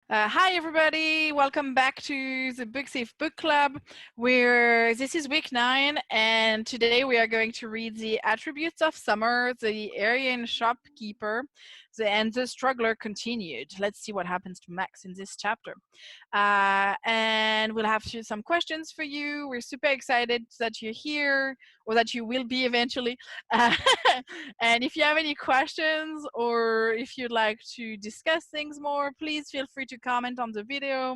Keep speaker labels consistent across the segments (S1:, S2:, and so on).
S1: Hi everybody, welcome back to the Book Safe Book Club, where this is week 9 and today we are going to read The Attributes of Summer, The Aryan Shopkeeper, and The Struggler Continued. Let's see what happens to Max in this chapter. And we'll have some questions for you. We're super excited that you're here, or that you will be eventually. And if you have any questions or if you'd like to discuss things more, please feel free to comment on the video,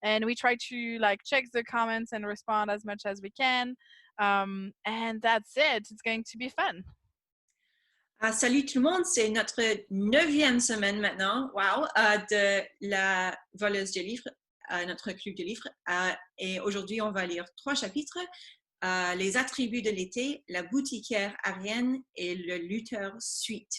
S1: and we try to check the comments and respond as much as we can. And that's it. It's going to be fun.
S2: Salut tout le monde, c'est notre 9e semaine maintenant, wow, de la voleuse de livres, notre club de livres. Et aujourd'hui, on va lire 3 chapitres, les attributs de l'été, la boutiquière Arienne et le lutteur Suite.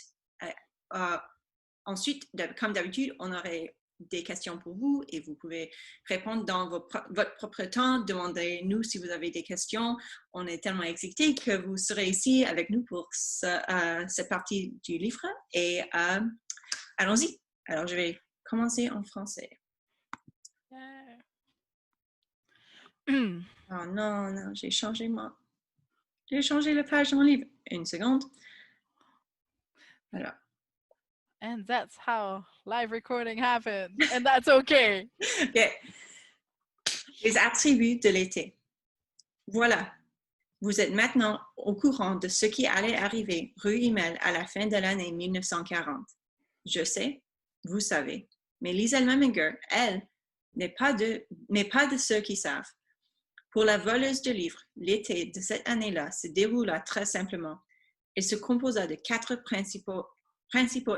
S2: Ensuite, comme d'habitude, on aurait des questions pour vous et vous pouvez répondre dans votre propre temps. Demandez-nous si vous avez des questions. On est tellement excités que vous serez ici avec nous pour cette partie du livre. Et allons-y. Alors, je vais commencer en français. Oh non, j'ai changé la page de mon livre. Une seconde. Alors.
S1: And that's how live recording happens. And that's okay.
S2: Okay. Les attributs de l'été. Voilà. Vous êtes maintenant au courant de ce qui allait arriver rue Himmel à la fin de l'année 1940. Je sais, vous savez, mais Liesl Meminger, elle, n'est pas de ceux qui savent. Pour la voleuse de livres, l'été de cette année-là se déroula très simplement. Il se composa de 4 principaux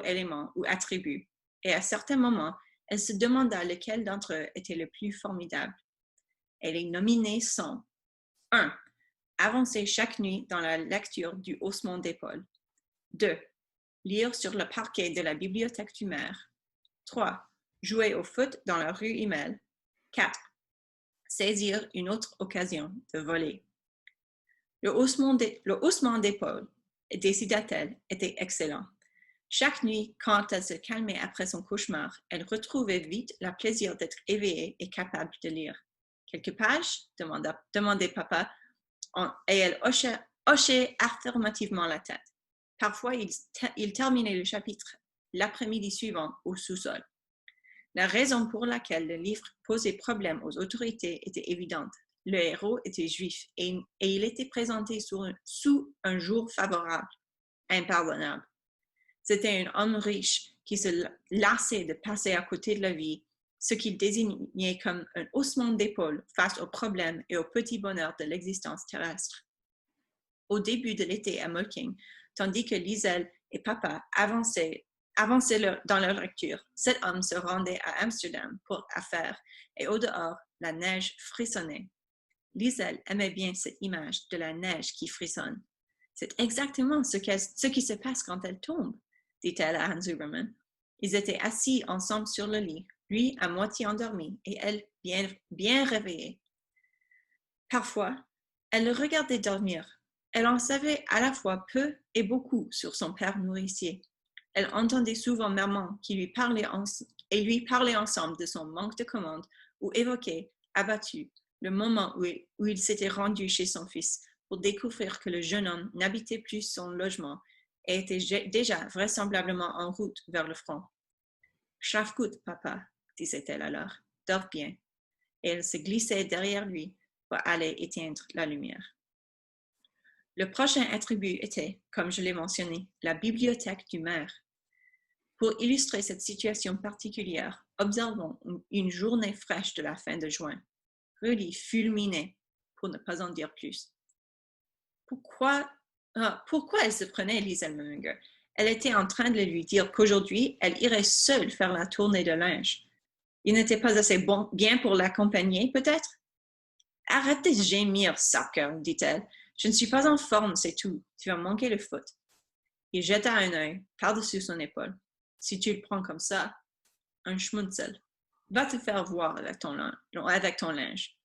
S2: éléments ou attributs, et à certains moments, elle se demanda lequel d'entre eux était le plus formidable. Et les nominés sont 1. Avancer chaque nuit dans la lecture du haussement d'épaule. 2. Lire sur le parquet de la bibliothèque du maire. 3. Jouer au foot dans la rue Himmel. 4. Saisir une autre occasion de voler. Le haussement d'épaule, décida-t-elle, était excellent. Chaque nuit, quand elle se calmait après son cauchemar, elle retrouvait vite le plaisir d'être éveillée et capable de lire. Quelques pages demandait papa, et elle hochait affirmativement la tête. Parfois, il terminait le chapitre l'après-midi suivant au sous-sol. La raison pour laquelle le livre posait problème aux autorités était évidente. Le héros était juif et il était présenté sous un jour favorable, impardonnable. C'était un homme riche qui se lassait de passer à côté de la vie, ce qu'il désignait comme un haussement d'épaule face aux problèmes et aux petits bonheurs de l'existence terrestre. Au début de l'été à Mucking, tandis que Liesl et papa avançaient dans leur lecture, cet homme se rendait à Amsterdam pour affaires et au dehors, la neige frissonnait. Liesl aimait bien cette image de la neige qui frissonne. C'est exactement ce qui se passe quand elle tombe, dit-elle à Hans Huberman. Ils étaient assis ensemble sur le lit, lui à moitié endormi et elle bien réveillée. Parfois, elle le regardait dormir. Elle en savait à la fois peu et beaucoup sur son père nourricier. Elle entendait souvent maman qui lui parlait ensemble de son manque de commande ou évoquait, abattu, le moment où il s'était rendu chez son fils pour découvrir que le jeune homme n'habitait plus son logement et était déjà vraisemblablement en route vers le front. « Schlaf gut, papa, disait-elle alors, dors bien. » Et elle se glissait derrière lui pour aller éteindre la lumière. Le prochain attribut était, comme je l'ai mentionné, la bibliothèque du maire. Pour illustrer cette situation particulière, observons une journée fraîche de la fin de juin. Rudy fulminait, pour ne pas en dire plus. Pourquoi elle se prenait, Liesl Meminger? Elle était en train de lui dire qu'aujourd'hui, elle irait seule faire la tournée de linge. Il n'était pas assez bien pour l'accompagner, peut-être? Arrête de gémir, sacre, dit-elle. Je ne suis pas en forme, c'est tout. Tu vas manquer le foot. Il jeta un œil par-dessus son épaule. Si tu le prends comme ça, un schmunzel. Va te faire voir avec ton linge.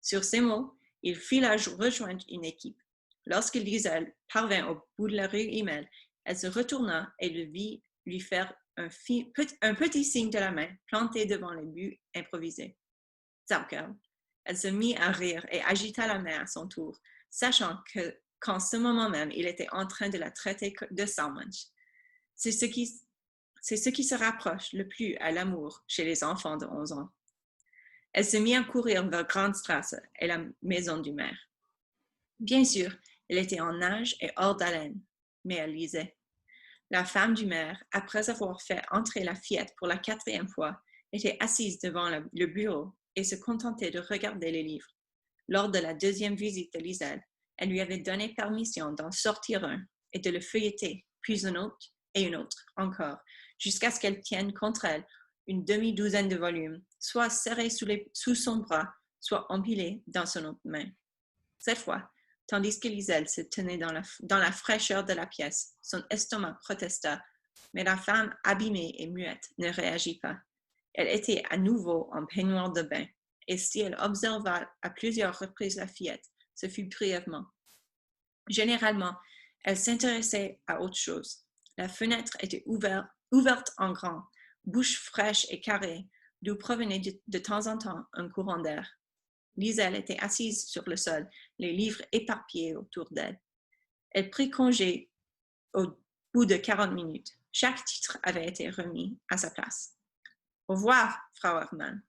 S2: Sur ces mots, il fila rejoindre une équipe. Lorsque Liesl parvint au bout de la rue Himmel, elle se retourna et le vit lui faire un petit signe de la main planté devant le but improvisé. Sauckel. Elle se mit à rire et agita la main à son tour, sachant qu'en ce moment même, il était en train de la traiter de salmonche. C'est ce qui se rapproche le plus à l'amour chez les enfants de 11 ans. Elle se mit à courir vers Grandstrasse et la maison du maire. Bien sûr, elle était en nage et hors d'haleine, mais elle lisait. La femme du maire, après avoir fait entrer la fillette pour la 4e fois, était assise devant le bureau et se contentait de regarder les livres. Lors de la 2e visite de Liselle, elle lui avait donné permission d'en sortir un et de le feuilleter, puis un autre et une autre encore, jusqu'à ce qu'elle tienne contre elle une demi-douzaine de volumes, soit serrés sous son bras, soit empilés dans son autre main. Cette fois, tandis que Liselle se tenait dans la fraîcheur de la pièce, son estomac protesta, mais la femme abîmée et muette ne réagit pas. Elle était à nouveau en peignoir de bain, et si elle observa à plusieurs reprises la fillette, ce fut brièvement. Généralement, elle s'intéressait à autre chose. La fenêtre était ouverte en grand, bouche fraîche et carrée, d'où provenait de temps en temps un courant d'air. Liselle était assise sur le sol, les livres éparpillés autour d'elle. Elle prit congé au bout de 40 minutes. Chaque titre avait été remis à sa place. Au revoir, Frau Hermann.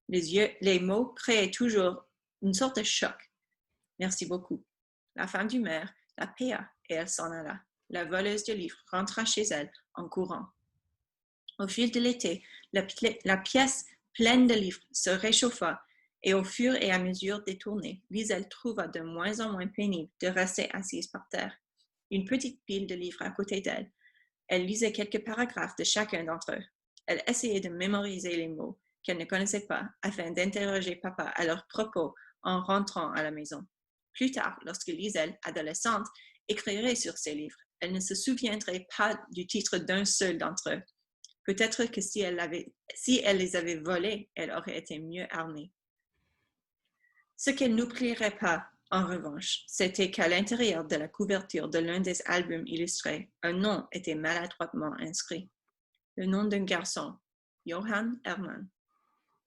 S2: Les mots créaient toujours une sorte de choc. Merci beaucoup. La femme du maire la paya et elle s'en alla. La voleuse de livres rentra chez elle en courant. Au fil de l'été, la pièce pleine de livres se réchauffa et au fur et à mesure des tournées, Liselle trouva de moins en moins pénible de rester assise par terre. Une petite pile de livres à côté d'elle. Elle lisait quelques paragraphes de chacun d'entre eux. Elle essayait de mémoriser les mots qu'elle ne connaissait pas afin d'interroger papa à leur propos en rentrant à la maison. Plus tard, lorsque Liselle, adolescente, écrirait sur ces livres, elle ne se souviendrait pas du titre d'un seul d'entre eux. Peut-être que si elle les avait volés, elle aurait été mieux armée. Ce qu'elle n'oublierait pas, en revanche, c'était qu'à l'intérieur de la couverture de l'un des albums illustrés, un nom était maladroitement inscrit. Le nom d'un garçon, Johann Hermann.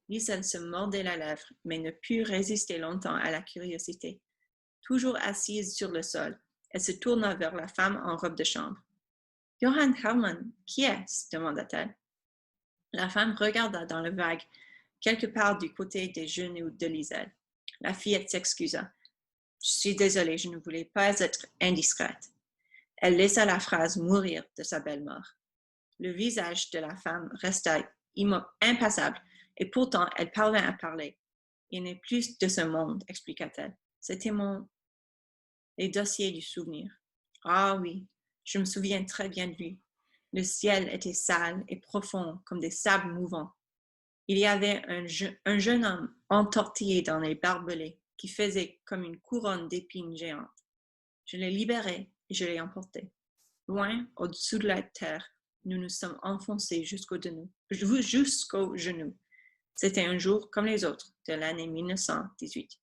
S2: Liselle se mordait la lèvre, mais ne put résister longtemps à la curiosité. Toujours assise sur le sol, elle se tourna vers la femme en robe de chambre. « Johann Hermann, qui est-ce » demanda-t-elle. La femme regarda dans le vague, quelque part du côté des genoux de Liselle. La fillette s'excusa. « Je suis désolée, je ne voulais pas être indiscrète. » Elle laissa la phrase mourir de sa belle mort. Le visage de la femme resta impassible, et pourtant elle parvint à parler. « Il n'est plus de ce monde, » expliqua-t-elle. « C'était les dossiers du souvenir. »« Ah oui, je me souviens très bien de lui. Le ciel était sale et profond comme des sables mouvants. Il y avait un jeune homme entortillé dans les barbelés qui faisait comme une couronne d'épines géantes. Je l'ai libéré et je l'ai emporté. Loin, au-dessous de la terre, nous nous sommes enfoncés jusqu'aux genoux. C'était un jour comme les autres de l'année 1918.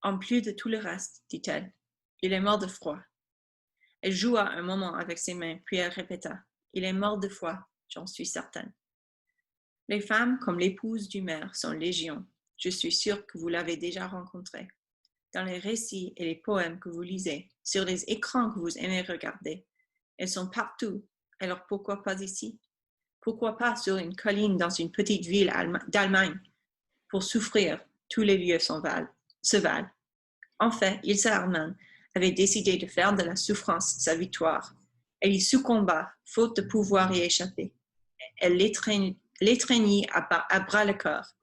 S2: En plus de tout le reste, dit-elle, il est mort de froid. Elle joua un moment avec ses mains, puis elle répéta, il est mort de froid, j'en suis certaine. Les femmes, comme l'épouse du maire, sont légion. Je suis sûre que vous l'avez déjà rencontrée. Dans les récits et les poèmes que vous lisez, sur les écrans que vous aimez regarder. Elles sont partout, alors pourquoi pas ici? Pourquoi pas sur une colline dans une petite ville d'Allemagne? Pour souffrir, tous les lieux se valent. En fait, Ilse Hermann avait décidé de faire de la souffrance sa victoire. Elle y succomba, faute de pouvoir y échapper. Elle l'étreignit à bras-le-corps.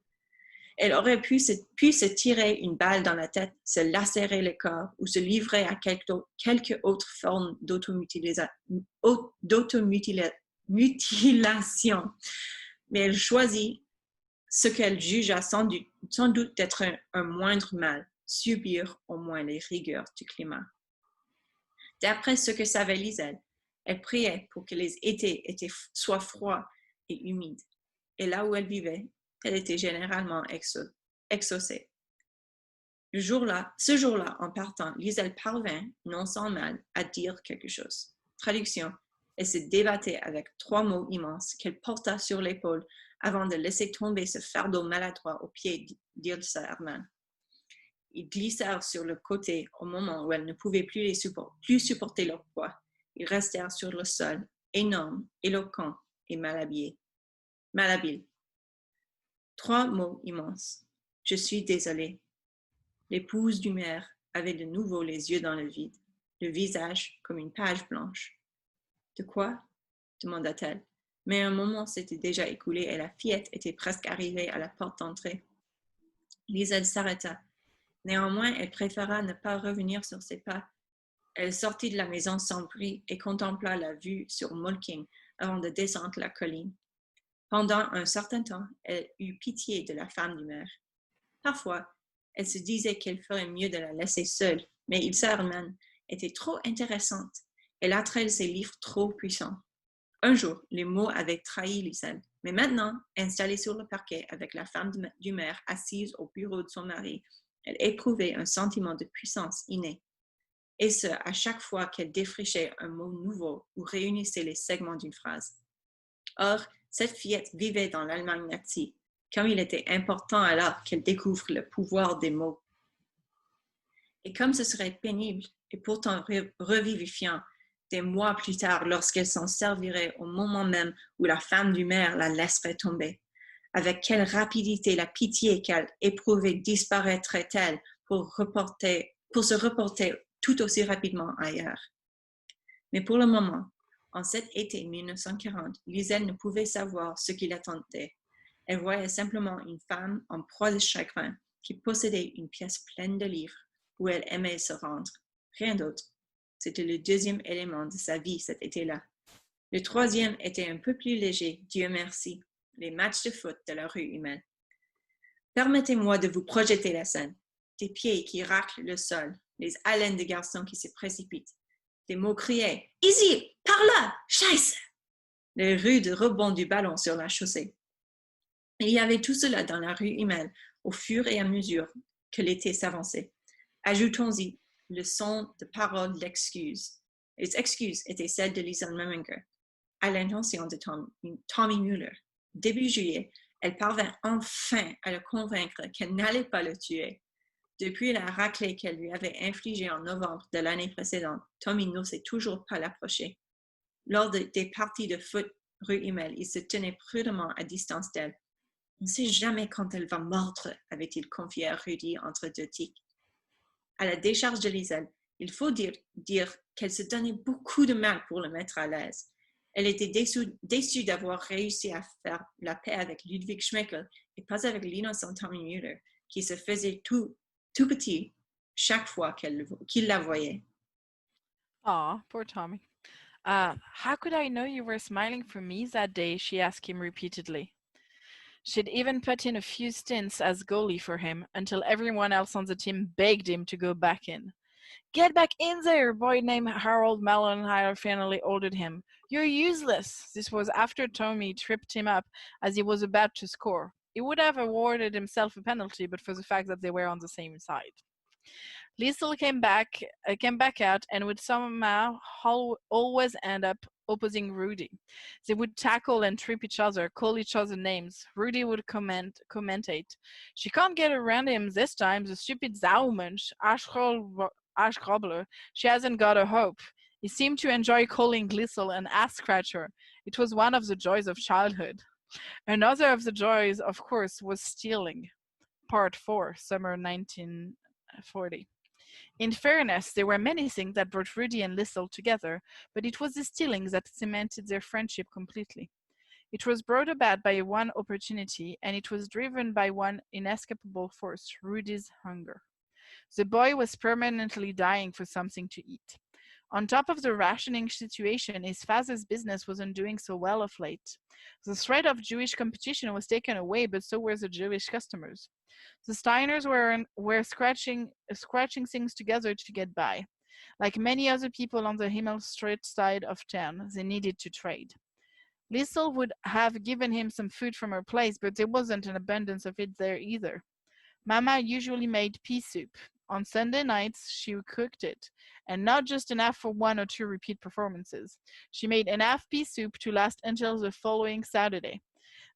S2: Elle aurait pu se tirer une balle dans la tête, se lacérer le corps ou se livrer à quelque autre forme d'automutilation. Mais elle choisit ce qu'elle jugea sans doute d'être un moindre mal, subir au moins les rigueurs du climat. D'après ce que savait Liselle, elle priait pour que les étés soient froids et humides. Et là où elle vivait, elle était généralement exaucée. Ce jour-là, en partant, Liselle parvint, non sans mal, à dire quelque chose. Traduction. Elle se débattait avec 3 mots immenses qu'elle porta sur l'épaule avant de laisser tomber ce fardeau maladroit aux pieds d'Ilse Hermann. Ils glissèrent sur le côté au moment où elles ne pouvaient plus supporter leur poids. Ils restèrent sur le sol, énormes, éloquents et malhabiles. 3 mots immenses. Je suis désolée. L'épouse du maire avait de nouveau les yeux dans le vide, le visage comme une page blanche. De quoi? Demanda-t-elle. Mais un moment s'était déjà écoulé et la fillette était presque arrivée à la porte d'entrée. Liesel s'arrêta. Néanmoins, elle préféra ne pas revenir sur ses pas. Elle sortit de la maison sans bruit et contempla la vue sur Molking avant de descendre la colline. Pendant un certain temps, elle eut pitié de la femme du maire. Parfois, elle se disait qu'elle ferait mieux de la laisser seule, mais Ilse Hermann était trop intéressante et l'attrait de ses livres trop puissant. Un jour, les mots avaient trahi Liesel, mais maintenant, installée sur le parquet avec la femme du maire assise au bureau de son mari, elle éprouvait un sentiment de puissance inné. Et ce, à chaque fois qu'elle défrichait un mot nouveau ou réunissait les segments d'une phrase. Or, cette fillette vivait dans l'Allemagne nazie, comme il était important alors qu'elle découvre le pouvoir des mots. Et comme ce serait pénible et pourtant revivifiant, des mois plus tard, lorsqu'elle s'en servirait au moment même où la femme du maire la laisserait tomber. Avec quelle rapidité la pitié qu'elle éprouvait disparaîtrait-elle pour se reporter tout aussi rapidement ailleurs. Mais pour le moment, en cet été 1940, Liesel ne pouvait savoir ce qui l'attendait. Elle voyait simplement une femme en proie de chagrin qui possédait une pièce pleine de livres où elle aimait se rendre. Rien d'autre. C'était le deuxième élément de sa vie cet été-là. Le troisième était un peu plus léger, Dieu merci, les matchs de foot de la rue Hummel. Permettez-moi de vous projeter la scène. Des pieds qui raclent le sol, les haleines de garçons qui se précipitent. Des mots criés « Ici, par là, Scheiße !» Les rudes rebonds du ballon sur la chaussée. Il y avait tout cela dans la rue Hummel au fur et à mesure que l'été s'avançait. Ajoutons-y le son de paroles d'excuses. Les excuses étaient celles de Liesel Meminger, à l'intention de Tommy Müller. Début juillet, elle parvint enfin à le convaincre qu'elle n'allait pas le tuer. Depuis la raclée qu'elle lui avait infligée en novembre de l'année précédente, Tommy n'osait toujours pas l'approcher. Lors des parties de foot rue Hummel, il se tenait prudemment à distance d'elle. « On ne sait jamais quand elle va mordre », avait-il confié à Rudy entre deux tics. À la décharge de Liesel, il faut dire qu'elle se donnait beaucoup de mal pour le mettre à l'aise. Elle était déçue d'avoir réussi à faire la paix avec Ludwig Schmeckel et pas avec l'innocent Tommy Müller, qui se faisait tout petit chaque fois qu'il la voyait.
S1: Aw, poor Tommy. How could I know you were smiling for me that day? She asked him repeatedly. She'd even put in a few stints as goalie for him until everyone else on the team begged him to go back in. Get back in there, a boy named Harold Mellon finally ordered him. You're useless. This was after Tommy tripped him up as he was about to score. He would have awarded himself a penalty, but for the fact that they were on the same side. Liesel came back out and would somehow always end up opposing Rudy. They would tackle and trip each other, call each other names. Rudy would commentate. She can't get around him this time, the stupid Zaumensch, Arschgrobler. She hasn't got a hope. He seemed to enjoy calling Liesel an ass-scratcher. It was one of the joys of childhood. Another of the joys, of course, was stealing. Part 4, summer 1940. In fairness, there were many things that brought Rudy and Liesel together, but it was the stealing that cemented their friendship completely. It was brought about by one opportunity, and it was driven by one inescapable force, Rudy's hunger. The boy was permanently dying for something to eat. On top of the rationing situation, his father's business wasn't doing so well of late. The threat of Jewish competition was taken away, but so were the Jewish customers. The Steiners were scratching things together to get by. Like many other people on the Himmel Street side of town, they needed to trade. Liesel would have given him some food from her place, but there wasn't an abundance of it there either. Mama usually made pea soup. On Sunday nights, she cooked it, and not just enough for 1 or 2 repeat performances. She made enough pea soup to last until the following Saturday.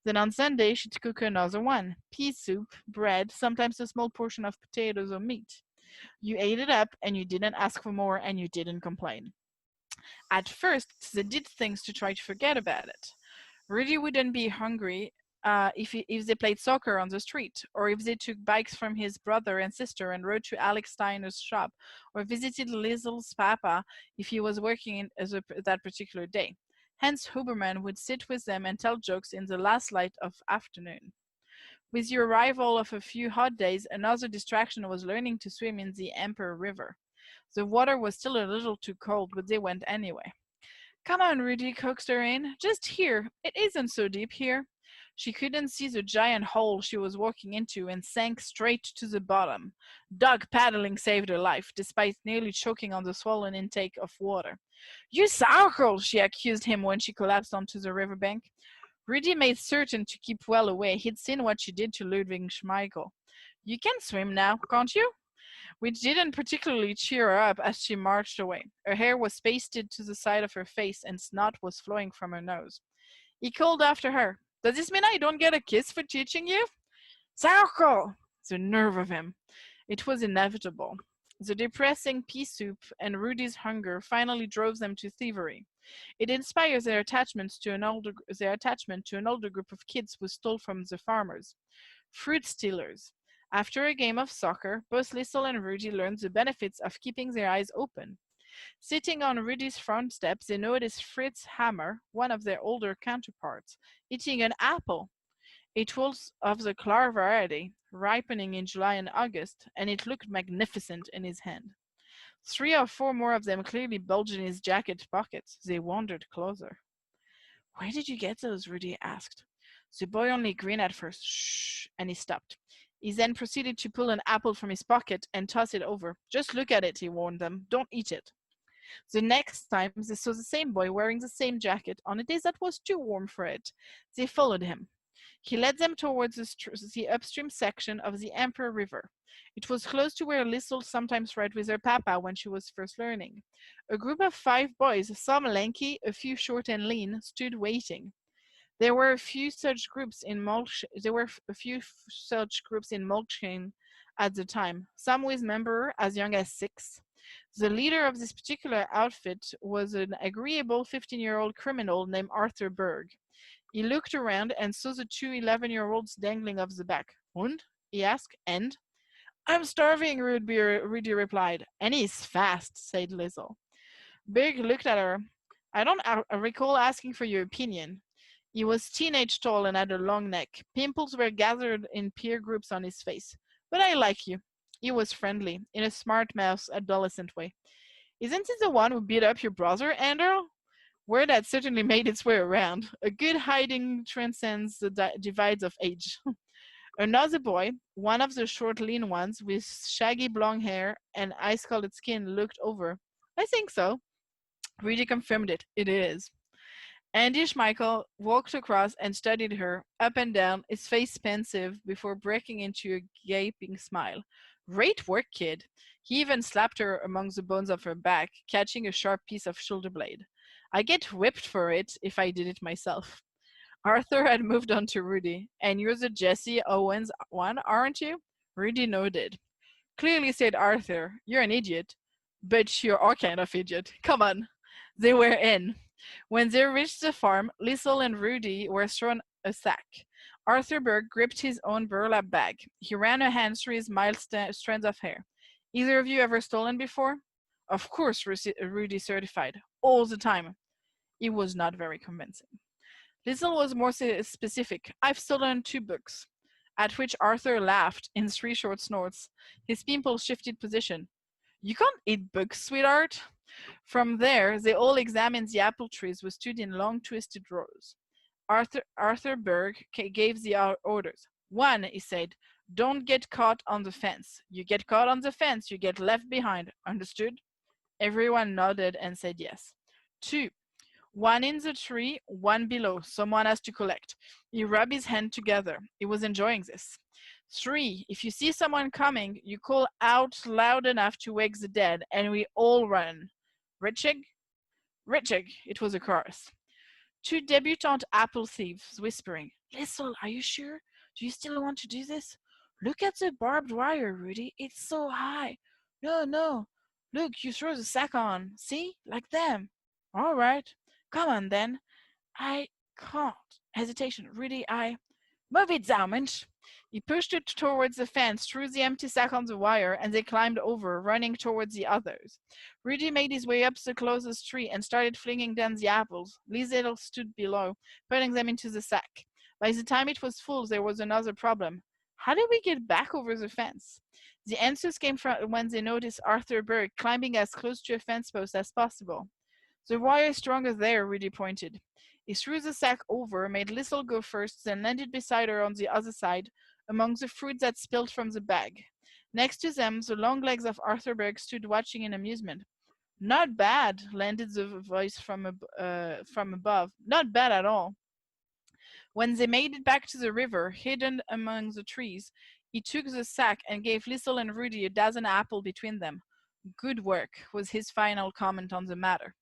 S1: Then on Sunday, she'd cook another one. Pea soup, bread, sometimes a small portion of potatoes or meat. You ate it up, and you didn't ask for more, and you didn't complain. At first, they did things to try to forget about it. Rudy wouldn't be hungry if they played soccer on the street, or if they took bikes from his brother and sister and rode to Alex Steiner's shop, or visited Lizel's papa if he was working that particular day. Hence, Huberman would sit with them and tell jokes in the last light of afternoon. With the arrival of a few hot days, another distraction was learning to swim in the Emperor River. The water was still a little too cold, but they went anyway. Come on, Rudy, coaxed her in. Just here. It isn't so deep here. She couldn't see the giant hole she was walking into and sank straight to the bottom. Doug paddling saved her life, despite nearly choking on the swollen intake of water. You sauerkraut, she accused him when she collapsed onto the riverbank. Rudy made certain to keep well away. He'd seen what she did to Ludwig Schmeichel. You can swim now, can't you? Which didn't particularly cheer her up as she marched away. Her hair was pasted to the side of her face and snot was flowing from her nose. He called after her. Does this mean I don't get a kiss for teaching you? Sauerkraut! The nerve of him. It was inevitable. The depressing pea soup and Rudy's hunger finally drove them to thievery. It inspires their attachment to an older group of kids who stole from the farmers. Fruit stealers. After a game of soccer, both Liesl and Rudy learned the benefits of keeping their eyes open. Sitting on Rudy's front steps, they noticed Fritz Hammer, one of their older counterparts, eating an apple. It was of the Klar variety, ripening in July and August, and it looked magnificent in his hand. 3 or 4 more of them clearly bulged in his jacket pockets. They wandered closer. Where did you get those? Rudy asked. The boy only grinned at first. Shh, and he stopped. He then proceeded to pull an apple from his pocket and toss it over. Just look at it, he warned them. Don't eat it. The next time they saw the same boy wearing the same jacket on a day that was too warm for it. They followed him. He led them towards the upstream section of the Emperor River. It was close to where Liesl sometimes read with her papa when she was first learning. A group of 5 boys, some lanky, a few short and lean, stood waiting. There were a few such groups in Molsheim at the time, some with members as young as 6. The leader of this particular outfit was an agreeable 15-year-old criminal named Arthur Berg. He looked around and saw the 2 11-year-olds dangling off the back. Und? He asked. And? I'm starving, Rudy replied. And he's fast, said Liesl. Berg looked at her. I don't recall asking for your opinion. He was teenage tall and had a long neck. Pimples were gathered in peer groups on his face. But I like you. He was friendly, in a smart-mouthed, adolescent way. Isn't he the one who beat up your brother, Andrew? Word had certainly made its way around. A good hiding transcends the divides of age. Another boy, one of the short, lean ones, with shaggy blonde hair and ice-colored skin, looked over. I think so. Rudy confirmed it. It is. Andy Schmeichel walked across and studied her, up and down, his face pensive, before breaking into a gaping smile. Great work, kid. He even slapped her among the bones of her back, catching a sharp piece of shoulder blade. I get whipped for it if I did it myself. Arthur had moved on to Rudy. And you're the Jesse Owens one, aren't you? Rudy nodded. Clearly, said Arthur, you're an idiot. But you're our kind of idiot. Come on. They were in. When they reached the farm, Liesl and Rudy were thrown a sack. Arthur Berg gripped his own burlap bag. He ran a hand through his mild strands of hair. Either of you ever stolen before? Of course, Rudy certified. All the time. It was not very convincing. Liesl was more specific. I've stolen 2 books. At which Arthur laughed in 3 short snorts. His pimples shifted position. You can't eat books, sweetheart. From there, they all examined the apple trees which stood in long twisted rows. Arthur Berg gave the orders. 1, he said, don't get caught on the fence. You get caught on the fence, you get left behind. Understood? Everyone nodded and said yes. 2, 1 in the tree, 1 below. Someone has to collect. He rubbed his hands together. He was enjoying this. 3. If you see someone coming, you call out loud enough to wake the dead, and we all run. Richig? Richig, it was a chorus. 2 debutante apple thieves whispering, Lissel, are you sure? Do you still want to do this? Look at the barbed wire, Rudy. It's so high. No. Look, you throw the sack on. See? Like them. All right. Come on, then. I can't. Hesitation. Rudy, Move it, Zaumensch. He pushed it towards the fence, threw the empty sack on the wire, and they climbed over, running towards the others. Rudy made his way up the closest tree and started flinging down the apples. Liesel stood below, putting them into the sack. By the time it was full, there was another problem. How did we get back over the fence? The answers came from when they noticed Arthur Berg climbing as close to a fence post as possible. The wire is stronger there, Rudy pointed. He threw the sack over, made Liesel go first, then landed beside her on the other side, among the fruit that spilled from the bag. Next to them, the long legs of Arthur Berg stood watching in amusement. Not bad, landed the voice from above. Not bad at all. When they made it back to the river, hidden among the trees, he took the sack and gave Liesel and Rudy a dozen apples between them. Good work, was his final comment on the matter.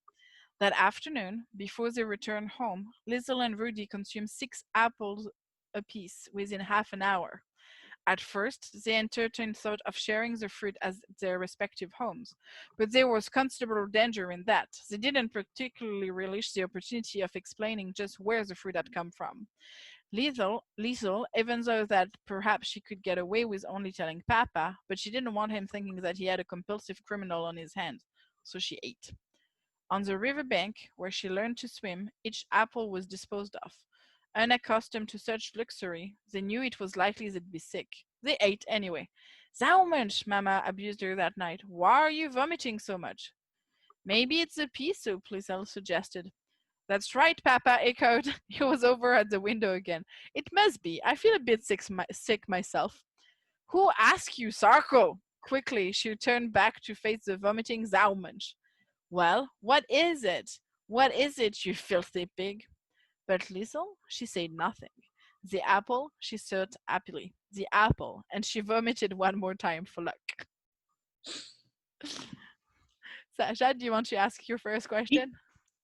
S1: That afternoon, before they returned home, Liesel and Rudy consumed 6 apples apiece within half an hour. At first, they entertained thought of sharing the fruit at their respective homes, but there was considerable danger in that. They didn't particularly relish the opportunity of explaining just where the fruit had come from. Liesel, even though that perhaps she could get away with only telling Papa, but she didn't want him thinking that he had a compulsive criminal on his hands, so she ate. On the river bank, where she learned to swim, each apple was disposed of. Unaccustomed to such luxury, they knew it was likely they'd be sick. They ate anyway. Zaumensch, Mama abused her that night. Why are you vomiting so much? Maybe it's the pea soup, Liesel suggested. That's right, Papa echoed. He was over at the window again. It must be. I feel a bit sick myself. Who asked you, Sarko? Quickly, she turned back to face the vomiting Zaumensch. Well, what is it? What is it, you filthy pig? But Liesel, she said nothing. The apple, she thought happily. The apple, and she vomited one more time for luck. Sacha, do you want to ask your first question?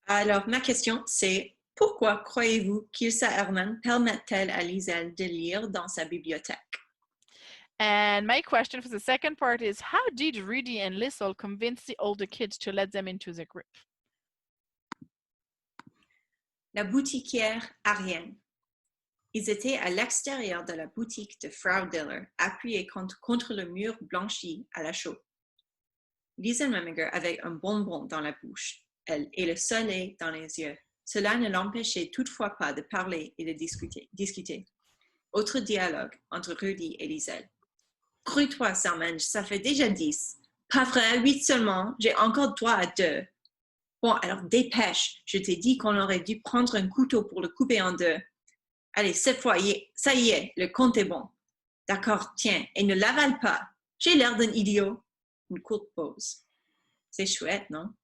S2: Alors, ma question, c'est pourquoi croyez-vous qu'Ilsa Hermann permet-elle à Liesel de lire dans sa bibliothèque?
S1: And my question for the second part is, how did Rudy and Liesel convince the older kids to let them into the group?
S2: La boutiquière Ariane. Ils étaient à l'extérieur de la boutique de Frau Diller, appuyés contre le mur blanchi à la chaux. Liesel Meminger avait un bonbon dans la bouche, elle, et le soleil dans les yeux. Cela ne l'empêchait toutefois pas de parler et de discuter. Autre dialogue entre Rudy et Liesel. Crus-toi, Zaumensch, ça fait déjà 10. Pas vrai, 8 seulement, j'ai encore droit à 2. Bon, alors dépêche, je t'ai dit qu'on aurait dû prendre un couteau pour le couper en 2. Allez, cette fois, ça y est, le compte est bon. D'accord, tiens, et ne l'avale pas. J'ai l'air d'un idiot. Une courte pause. C'est chouette, non?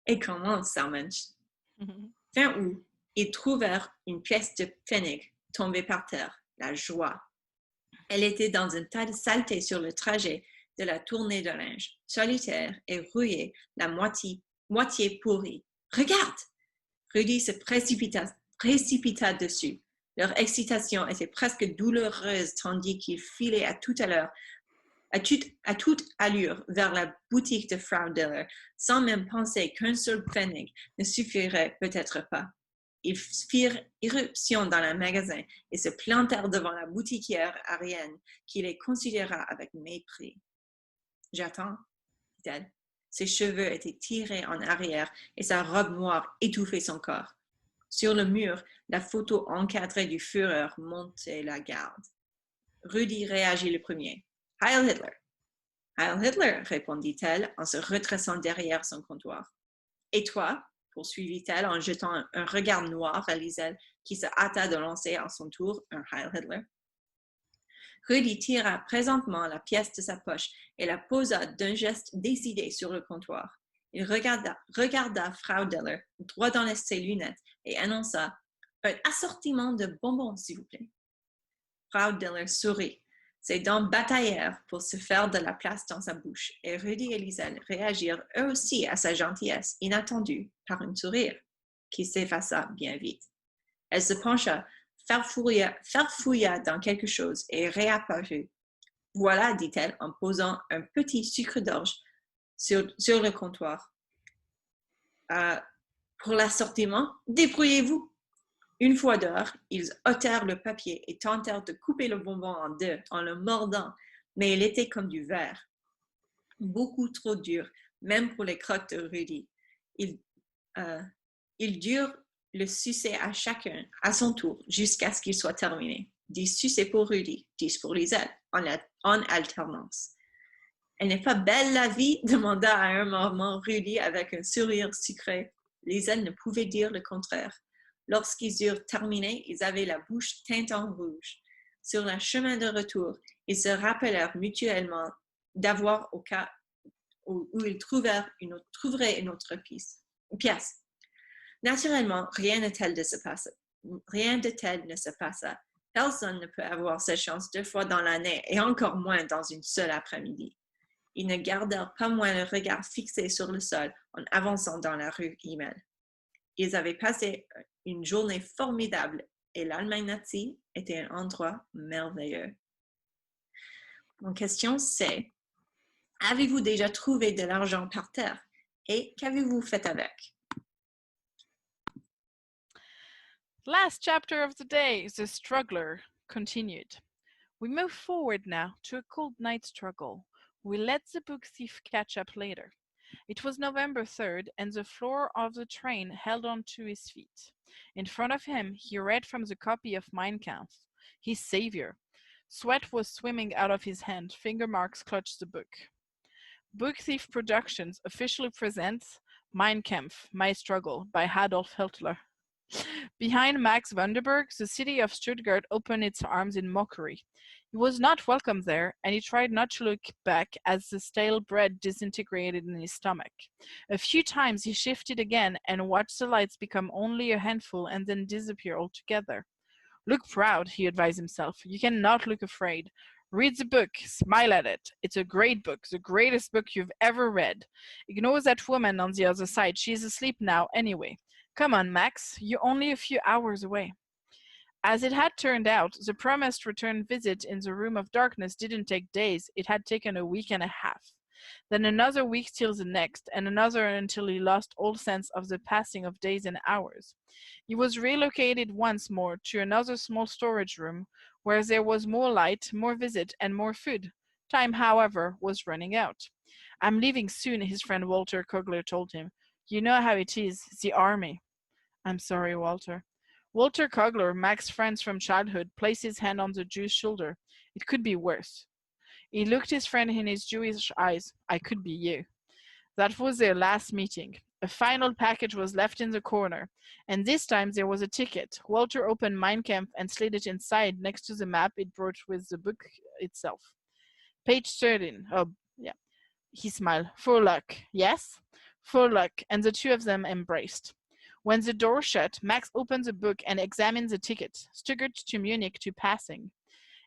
S2: Et comment, Zaumensch? Fin août, ils trouvèrent une pièce de pfennig tombée par terre. La joie. Elle était dans un tas de saleté sur le trajet de la tournée de linge, solitaire et rouillée, la moitié pourrie. Regarde! Rudy se précipita dessus. Leur excitation était presque douloureuse tandis qu'ils filaient à toute allure vers la boutique de Frau Diller, sans même penser qu'un seul pfennig ne suffirait peut-être pas. Ils firent irruption dans le magasin et se plantèrent devant la boutiquière Ariane, qui les considéra avec mépris. « J'attends, dit-elle. » Ses cheveux étaient tirés en arrière et sa robe noire étouffait son corps. Sur le mur, la photo encadrée du Führer montait la garde. Rudy réagit le premier. « Heil Hitler! »« Heil Hitler » répondit-elle en se redressant derrière son comptoir. « Et toi ?» poursuivit-elle en jetant un regard noir à Liesel qui se hâta de lancer à son tour un Heil Hitler. Rudy tira présentement la pièce de sa poche et la posa d'un geste décidé sur le comptoir. Il regarda Frau Diller droit dans ses lunettes et annonça « Un assortiment de bonbons, s'il vous plaît. » Frau Diller sourit. Ses dents bataillèrent pour se faire de la place dans sa bouche, et Rudy et Liesel réagirent eux aussi à sa gentillesse inattendue par un sourire qui s'effaça bien vite. Elle se pencha, farfouilla dans quelque chose et réapparut. Voilà, dit-elle en posant un petit sucre d'orge sur le comptoir. Pour l'assortiment, débrouillez-vous. Une fois dehors, ils ôtèrent le papier et tentèrent de couper le bonbon en deux en le mordant, mais il était comme du verre. Beaucoup trop dur, même pour les crocs de Rudy. Ils durent le sucer à chacun, à son tour, jusqu'à ce qu'il soit terminé. 10 sucés pour Rudy, 10 pour Liesel, en alternance. Elle n'est pas belle la vie? Demanda à un moment Rudy avec un sourire sucré. Liesel ne pouvait dire le contraire. Lorsqu'ils eurent terminé, ils avaient la bouche teinte en rouge. Sur le chemin de retour, ils se rappelèrent mutuellement d'avoir au cas où ils trouveraient une autre pièce. Naturellement, rien de tel ne se passa. Personne ne peut avoir cette chance 2 fois dans l'année et encore moins dans une seule après-midi. Ils ne gardèrent pas moins le regard fixé sur le sol en avançant dans la rue Himmel. Ils avaient passé une journée formidable et l'Allemagne nazie était un endroit merveilleux. Mon question c'est, avez-vous déjà trouvé de l'argent par terre et qu'avez-vous fait avec?
S1: Last chapter of the day, The Struggler, continued. We move forward now to a cold night struggle. We let the book thief catch up later. It was November 3rd, and the floor of the train held on to his feet. In front of him, he read from the copy of Mein Kampf, his savior. Sweat was swimming out of his hand. Finger marks clutched the book. Book Thief Productions officially presents Mein Kampf, My Struggle by Adolf Hitler. Behind Max Vanderberg, the city of Stuttgart opened its arms in mockery. He was not welcome there, and he tried not to look back as the stale bread disintegrated in his stomach. A few times he shifted again and watched the lights become only a handful and then disappear altogether. Look proud, he advised himself. You cannot look afraid. Read the book, smile at it. It's a great book, the greatest book you've ever read. Ignore that woman on the other side. She's asleep now anyway. Come on, Max, you're only a few hours away. As it had turned out, the promised return visit in the room of darkness didn't take days, it had taken a week and a half. Then another week till the next, and another until he lost all sense of the passing of days and hours. He was relocated once more to another small storage room, where there was more light, more visit, and more food. Time, however, was running out. I'm leaving soon, his friend Walter Kugler told him. You know how it is, the army. I'm sorry, Walter. Walter Kugler, Max's friend from childhood, placed his hand on the Jew's shoulder. It could be worse. He looked his friend in his Jewish eyes. I could be you. That was their last meeting. A final package was left in the corner, and this time there was a ticket. Walter opened Mein Kampf and slid it inside next to the map it brought with the book itself. Page 13. Oh, yeah. He smiled. For luck. Yes? For luck. And the two of them embraced. When the door shut, Max opened the book and examined the ticket. Stuttgart to Munich to passing.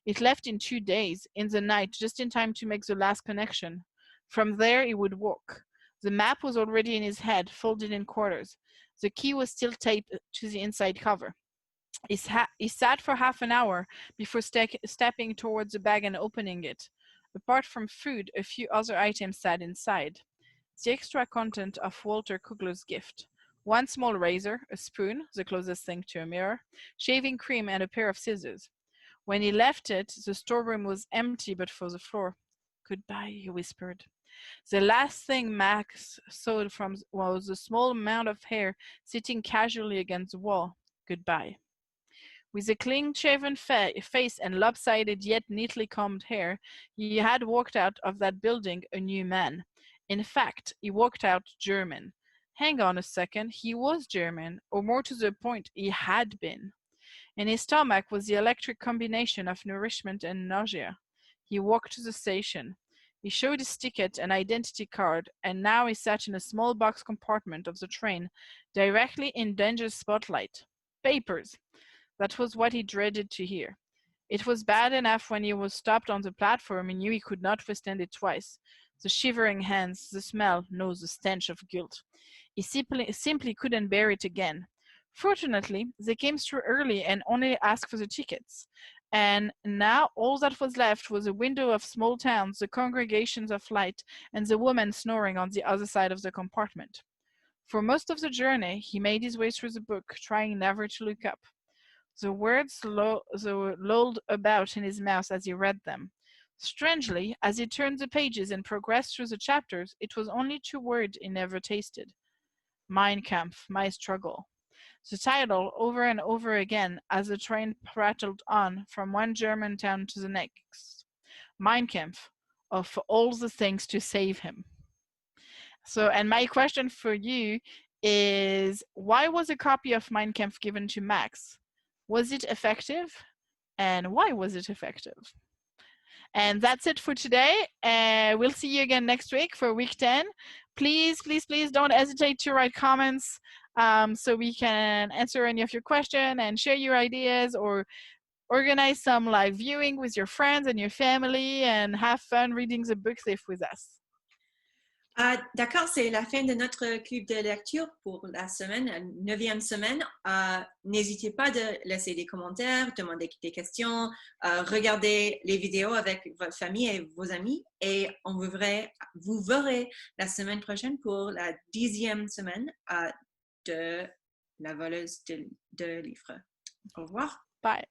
S1: It left in 2 days, in the night, just in time to make the last connection. From there, he would walk. The map was already in his head, folded in quarters. The key was still taped to the inside cover. He sat for half an hour before stepping towards the bag and opening it. Apart from food, a few other items sat inside. The extra content of Walter Kugler's gift. 1 small razor, a spoon, the closest thing to a mirror, shaving cream, and a pair of scissors. When he left it, the storeroom was empty but for the floor. Goodbye, he whispered. The last thing Max saw was a small mound of hair sitting casually against the wall. Goodbye. With a clean-shaven face and lopsided yet neatly combed hair, he had walked out of that building a new man. In fact, he walked out German. Hang on a second, he was German, or more to the point, he had been. In his stomach was the electric combination of nourishment and nausea. He walked to the station. He showed his ticket and identity card, and now he sat in a small box compartment of the train, directly in danger spotlight. Papers! That was what he dreaded to hear. It was bad enough when he was stopped on the platform and knew he could not withstand it twice. The shivering hands, the smell, no, the stench of guilt. He simply couldn't bear it again. Fortunately, they came through early and only asked for the tickets. And now all that was left was a window of small towns, the congregations of light, and the woman snoring on the other side of the compartment. For most of the journey, he made his way through the book, trying never to look up. The words lolled about in his mouth as he read them. Strangely, as he turned the pages and progressed through the chapters, it was only 2 words he never tasted. Mein Kampf, my struggle. The title over and over again as the train prattled on from one German town to the next. Mein Kampf, of all the things to save him. So, and my question for you is, why was a copy of Mein Kampf given to Max? Was it effective? And why was it effective? And that's it for today. We'll see you again next week for week 10. Please, please, please don't hesitate to write comments so we can answer any of your questions and share your ideas, or organize some live viewing with your friends and your family and have fun reading the book safe with us.
S2: D'accord, c'est la fin de notre club de lecture pour la semaine, la 9e semaine. N'hésitez pas de laisser des commentaires, demander des questions, regardez les vidéos avec votre famille et vos amis, et vous verrez la semaine prochaine pour la 10e semaine de la voleuse de livres. Au revoir.
S1: Bye.